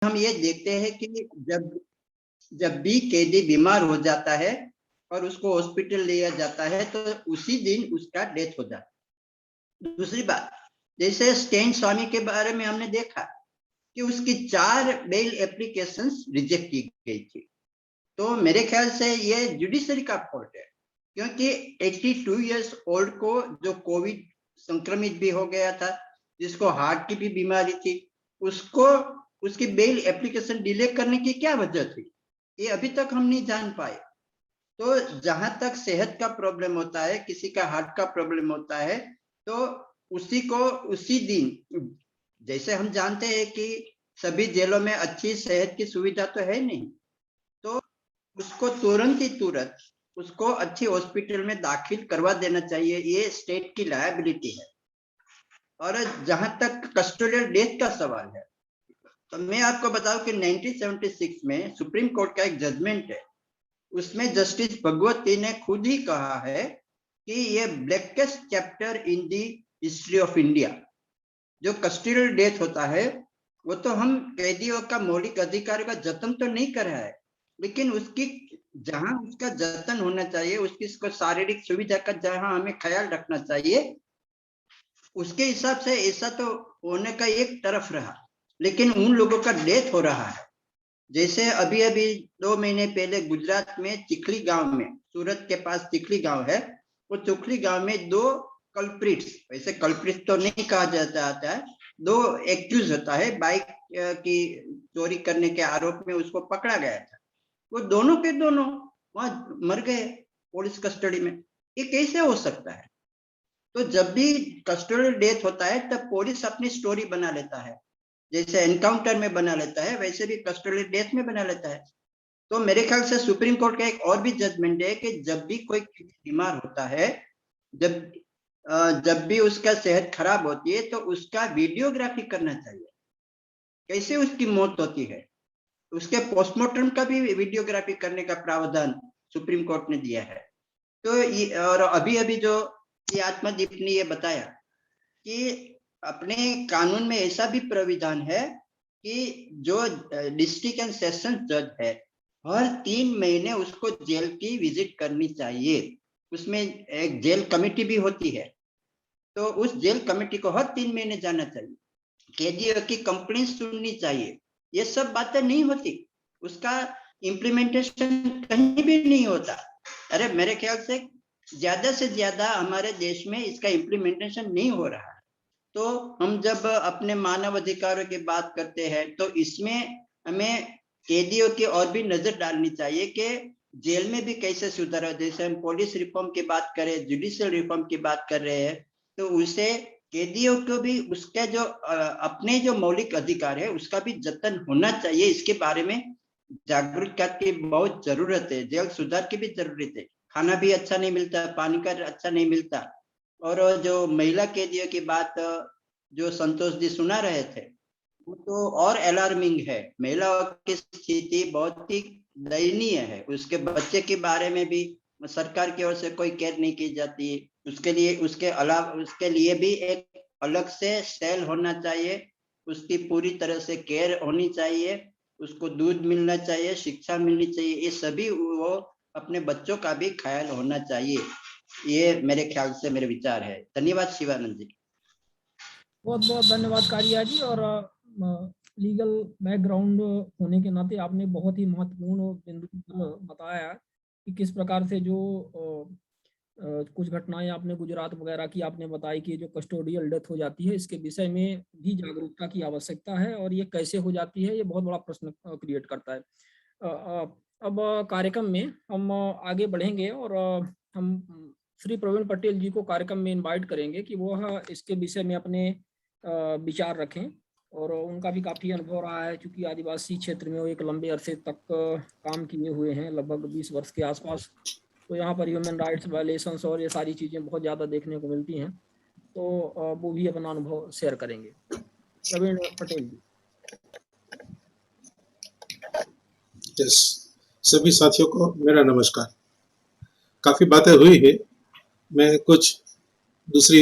हम ये देखते हैं कि जब जब भी कैदी बीमार हो जाता है और उसको हॉस्पिटल लिया जाता है तो उसी दिन उसका डेथ हो जाता है। दूसरी बात, जैसे स्टैन स्वामी के बारे में हमने देखा कि उसकी 4 बेल एप्लीकेशंस रिजेक्ट की गई थी। तो मेरे ख्याल से ये जुडिशरी का फॉल्ट है, क्योंकि 82 इयर्स ओल्ड को जो कोविड संक्रमित भी हो गया था, जिसको हार्ट की भी बीमारी थी, उसको उसकी बेल एप्लीकेशन डिले करने की क्या वजह थी, ये अभी तक हम नहीं जान पाए। तो जहां तक सेहत का प्रॉब्लम होता है, किसी का हार्ट का प्रॉब्लम होता है, तो उसी को उसी दिन, जैसे हम जानते हैं कि सभी जेलों में अच्छी सेहत की सुविधा तो है नहीं, तो उसको तुरंत उसको अच्छी हॉस्पिटल में दाखिल करवा देना चाहिए। ये स्टेट की लायबिलिटी है। और जहां तक कस्टोडियल डेथ का सवाल है, तो मैं आपको बताऊं कि 1976 में सुप्रीम कोर्ट का एक जजमेंट है, उसमें जस्टिस भगवती ने खुद ही कहा है कि ये blackest chapter in the history of India. जो कस्टोडियल डेथ होता है, वो तो हम कैदियों का मौलिक अधिकार का जतन तो नहीं कर रहा है, लेकिन उसकी जहां उसका जतन होना चाहिए, उसकी शारीरिक सुविधा का जहां हमें ख्याल रखना चाहिए, उसके हिसाब से ऐसा तो होने का एक तरफ रहा, लेकिन उन लोगों का डेथ हो रहा है। जैसे अभी अभी 2 महीने पहले गुजरात में चिखली गांव में, सूरत के पास चिखली गांव है, वो चिखली गांव में 2 कल्प्रिट्स, वैसे कल्प्रिट्स तो नहीं कहा जाता है, 2 एक्यूज होता है, बाइक की चोरी करने के आरोप में उसको पकड़ा गया था। वो दोनों के दोनों वहां मर गए पुलिस कस्टडी में। ये कैसे हो सकता है? तो जब भी कस्टोडियल डेथ होता है तब पुलिस अपनी स्टोरी बना लेता है, जैसे एनकाउंटर में बना लेता है, वैसे भी कस्टोडियल डेथ में बना लेता है। तो मेरे ख्याल से सुप्रीम कोर्ट का एक और भी जजमेंट है कि जब भी कोई बीमार होता है, जब जब भी उसका सेहत खराब होती है, तो उसका वीडियोग्राफी करना चाहिए, कैसे उसकी मौत होती है, उसके पोस्टमार्टम का भी वीडियोग्राफी करने का प्रावधान सुप्रीम कोर्ट ने दिया है। तो और अभी अभी जो ये आत्मदीप ने ये बताया कि अपने कानून में ऐसा भी प्राविधान है कि जो डिस्ट्रिक्ट एंड सेशन जज है, हर 3 महीने उसको जेल की विजिट करनी चाहिए। उसमें एक जेल कमेटी भी होती है, तो उस जेल कमेटी को हर 3 महीने जाना चाहिए, कैदियों की कंप्लेंट सुननी चाहिए। ये सब बातें नहीं होती, उसका इम्प्लीमेंटेशन कहीं भी नहीं होता। अरे मेरे ख्याल से ज्यादा हमारे देश में इसका इम्प्लीमेंटेशन नहीं हो रहा है। तो हम जब अपने मानव अधिकारों की बात करते हैं, तो इसमें हमें कैदियों की और भी नजर डालनी चाहिए कि जेल में भी कैसे सुधार हो। जैसे हम पुलिस रिफॉर्म की बात करें, जुडिशियल रिफॉर्म की बात कर रहे हैं, तो उसे कैदियों को भी उसके जो अपने जो मौलिक अधिकार है उसका भी जतन होना चाहिए। इसके बारे में जागरूकता की बहुत जरूरत है, जेल सुधार की भी जरूरत है। खाना भी अच्छा नहीं मिलता, पानी का अच्छा नहीं मिलता। और जो महिला कैदियों की बात जो संतोष जी सुना रहे थे, वो तो और अलार्मिंग है। महिलाओं की स्थिति बहुत ही दयनीय है। उसके बच्चे के बारे में भी सरकार की ओर से कोई केयर नहीं की जाती। उसके लिए उसके लिए भी एक अलग से सेल होना चाहिए, उसकी पूरी तरह से केयर होनी चाहिए, उसको दूध मिलना चाहिए, शिक्षा मिलनी चाहिए, ये सभी वो अपने बच्चों का भी ख्याल होना चाहिए। ये मेरे ख्याल से मेरे विचार है। धन्यवाद शिवानंद जी। बहुत बहुत धन्यवाद कारिया जी। और लीगल बैकग्राउंड होने के नाते आपने बहुत ही महत्वपूर्ण बिंदु बताया कि किस प्रकार से जो कुछ घटनाएं आपने गुजरात वगैरह की आपने बताई कि जो कस्टोडियल डेथ हो जाती है, इसके विषय में भी जागरूकता की आवश्यकता है और ये कैसे हो जाती है, ये बहुत बड़ा प्रश्न क्रिएट करता है। अब कार्यक्रम में हम आगे बढ़ेंगे और हम श्री प्रवीण पटेल जी को कार्यक्रम में इनवाइट करेंगे कि वह इसके विषय में अपने विचार रखें। और उनका भी काफ़ी अनुभव रहा है, क्योंकि आदिवासी क्षेत्र में वो एक लंबे अरसे तक काम किए हुए हैं, लगभग 20 वर्ष के आसपास। तो यहाँ पर ह्यूमन राइट्स वायलेशंस और ये सारी चीज़ें बहुत ज़्यादा देखने को मिलती हैं। तो वो भी अपना अनुभव शेयर करेंगे। प्रवीण पटेल जी। यस, सभी साथियों को मेरा नमस्कार। काफ़ी बातें हुई है, मैं कुछ दूसरी